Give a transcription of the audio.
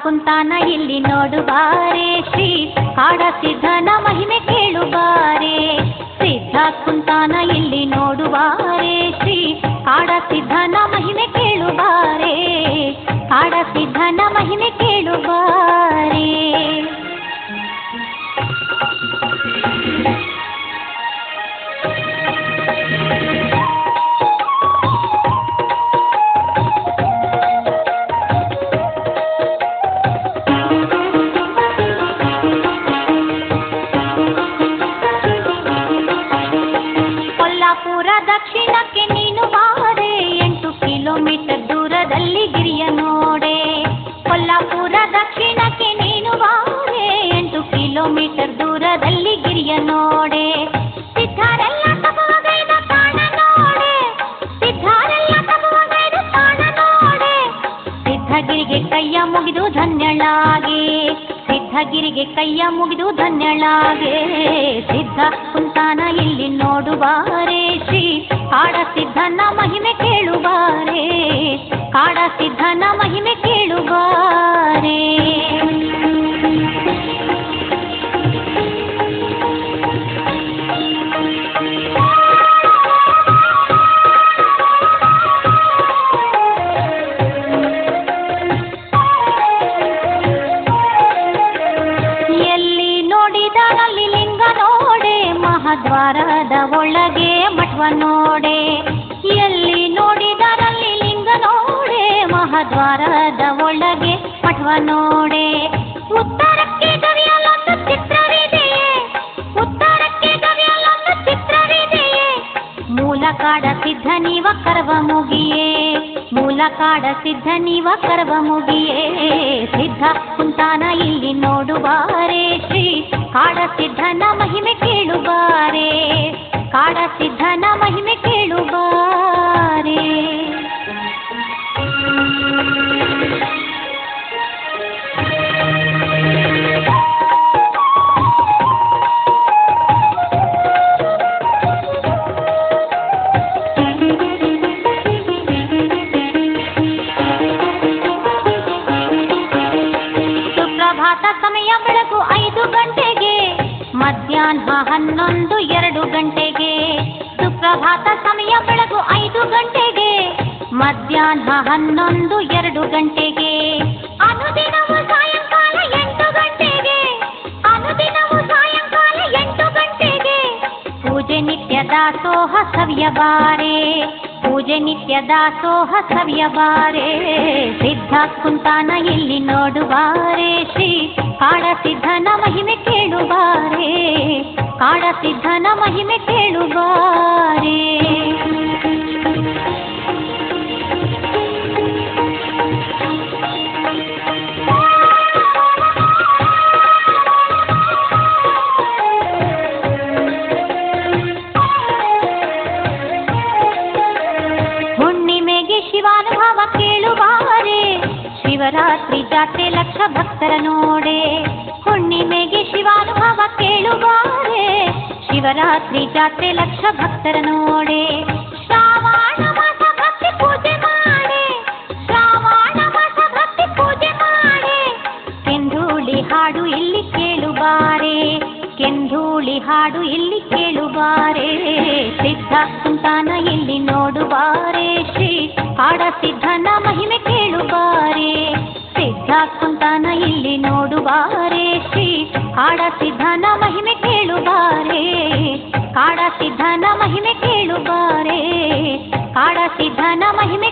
ಕುಂತಾನ ಇಲ್ಲಿ ನೋಡುಬಾರೆ, ಶ್ರೀ ಕಾಡ ಸಿದ್ಧನ ಮಹಿಮೆ ಕೇಳುಬಾರೆ. ಸಿದ್ಧ ಕುಂತಾನ ಇಲ್ಲಿ ನೋಡುಬಾರೆ, ಶ್ರೀ ಕಾಡ ಸಿದ್ಧನ ಮಹಿಮೆ ಕೇಳುಬಾರೆ. ಕಾಡ ಸಿದ್ಧನ ಮಹಿಮೆ ಕೇಳುಬಾರೆ. ಕೊಲ್ಲಾಪುರ ದಕ್ಷಿಣಕ್ಕೆ ನೀನು ಬಾರೆ, 8 ಕಿಲೋಮೀಟರ್ ದೂರದಲ್ಲಿ ಗಿರಿಯ ನೋಡೆ. ಕೊಲ್ಲಾಪುರ ದಕ್ಷಿಣಕ್ಕೆ ನೀನು ಬಾರೆ, 8 ಕಿಲೋಮೀಟರ್ ದೂರದಲ್ಲಿ ಗಿರಿಯ ನೋಡೆ. ಸಿದ್ಧರೆಲ್ಲ ತಪವಗೈದ ತಾಣ ನೋಡೆ, ಸಿದ್ಧರೆಲ್ಲ ತಪವಗೈದ ತಾಣ ನೋಡೆ. ಸಿದ್ಧಗಿರಿಗೆ ಕೈಯ ಮುಗಿದು ಧನ್ಯಳಾಗೆ, ಸಿದ್ಧಗಿರಿಗೆ ಕೈಯ ಮುಗಿದು ಧನ್ಯಳಾಗೆ. ಸಿದ್ಧ ಕುಂತಾನ ಇಲ್ಲಿ ನೋಡುಬಾರೆ, ಶ್ರೀ ಕಾಡ ಸಿದ್ಧನ ಮಹಿಮೆ ಕೇಳುಬಾರೆ. ಕಾಡ ಸಿದ್ಧನ ಮಹಿಮೆ ಕೇಳುಬಾರೆ. ಎಲ್ಲಿ ನೋಡಿದರಲ್ಲಿ ಲಿಂಗ ನೋಡೆ, ಮಹಾದ್ವಾರದ ಒಳಗೆ ಮಠವ ನೋಡೆ. ಎಲ್ಲಿ ನೋಡಿದರಲ್ಲಿ ಲಿಂಗ ನೋಡೆ, ಮಹಾದ್ವಾರದ ಒಳಗೆ ಮಠವ ನೋಡೆ. ಉತ್ತರಕ್ಕೆ ಗವಿಯಲ್ಲೊಂದು ಚಿತ್ರವಿದೆಯೇ, ಉತ್ತರಕ್ಕೆ ಗವಿಯಲ್ಲೊಂದು ಚಿತ್ರವಿದೆಯೇ. ಮೂಲ ಕಾಡ ಸಿದ್ಧ ನೀವ ಕರ್ವ ಮುಗಿಯೇ, ಮೂಲ ಕಾಡ ಸಿದ್ಧ ನೀವ ಕರ್ವ ಮುಗಿಯೇ. ಸಿದ್ಧ ಕುಂತಾನ ಇಲ್ಲಿ ನೋಡುಬಾರೆ, ಶ್ರೀ ಕಾಡ ಸಿದ್ಧನ ಮಹಿಮೆ ಕೇಳುಬಾರೆ. ಕಾಡ ಸಿದ್ಧನ ಮಹಿಮೆ ಕೇಳುಬಾರೆ. ಸುಪ್ರಭಾತ ಸಮಯ ಬೆಳಗು 5 ಗಂಟೆಗೆ, ಮಧ್ಯಾಹ್ನ 11, 2 ಗಂಟೆಗೆ. ಸುಪ್ರಭಾತ ಸಮಯ ಬೆಳಗು 5 ಗಂಟೆಗೆ, ಮಧ್ಯಾಹ್ನ 11, 2 ಗಂಟೆಗೆ. ಅನುದಿನವೂ ಸಾಯಂಕಾಲ 8 ಗಂಟೆಗೆ, ಅನುದಿನವೂ ಸಾಯಂಕಾಲ 8 ಗಂಟೆಗೆ. ಪೂಜೆ ನಿತ್ಯ ದಾಸೋಹ ಸವ್ಯಬಾರೆ, ಪೂಜೆ ನಿತ್ಯ ದಾಸೋಹ ಸವ್ಯಬಾರೆ. ಸಿದ್ಧ ಕುಂತಾನ ಇಲ್ಲಿ ನೋಡುಬಾರೆ, ಶ್ರೀ ಕಾಡ ಸಿದ್ಧನ ಮಹಿಮೆ ಕೇಳುಬಾರೆ. ಕಾಡ ಸಿದ್ಧನ ಮಹಿಮೆ ಕೇಳುಬಾರೆ. ಹುಣ್ಣಿಮೆಗೆ ಶಿವಾನುಭವ ಕೇಳುಬಾರೆ, ಶಿವರಾತ್ರಿ ಜಾತ್ರೆ ಲಕ್ಷ ಭಕ್ತರ ನೋಡೆ. ಹುಣ್ಣಿಮೆಗೆ ಶಿವಾನುಭವ ಕೇಳುಬಾರೆ, ಶಿವರಾತ್ರಿ ಜಾತ್ರೆ ಲಕ್ಷ ಭಕ್ತರ ನೋಡೆ. ಶ್ರಾವಣ ಮಾಸ ಭಕ್ತಿ ಪೂಜೆ ಮಾಡೆ, ಶ್ರಾವಣ ಮಾಸ ಭಕ್ತಿ ಪೂಜೆ ಮಾಡೆ. ಕೆಂಧೂಳಿ ಹಾಡು ಇಲ್ಲಿ ಕೇಳುಬಾರೆ, ಕೆಂಧೂಳಿ ಹಾಡು ಇಲ್ಲಿ ಕೇಳುಬಾರೆ. ಸಿದ್ಧ ಕುಂತಾನ ಇಲ್ಲಿ ನೋಡುಬಾರೆ, ಶ್ರೀ ಕಾಡ ಸಿದ್ಧನ ಮಹಿಮೆ ಕೇಳುಬಾರೆ. ಸಿದ್ಧ ಕುಂತಾನ ಇಲ್ಲಿ ನೋಡುಬಾರೆ, ಶ್ರೀ ಕಾಡ ಸಿದ್ಧನ ಮಹಿಮೆ ಕೇಳುಬಾರೆ. ಕಾಡ ಸಿದ್ಧನ ಮಹಿಮೆ ಕೇಳುಬಾರೆ. ಕಾಡ ಸಿದ್ಧನ ಮಹಿಮೆ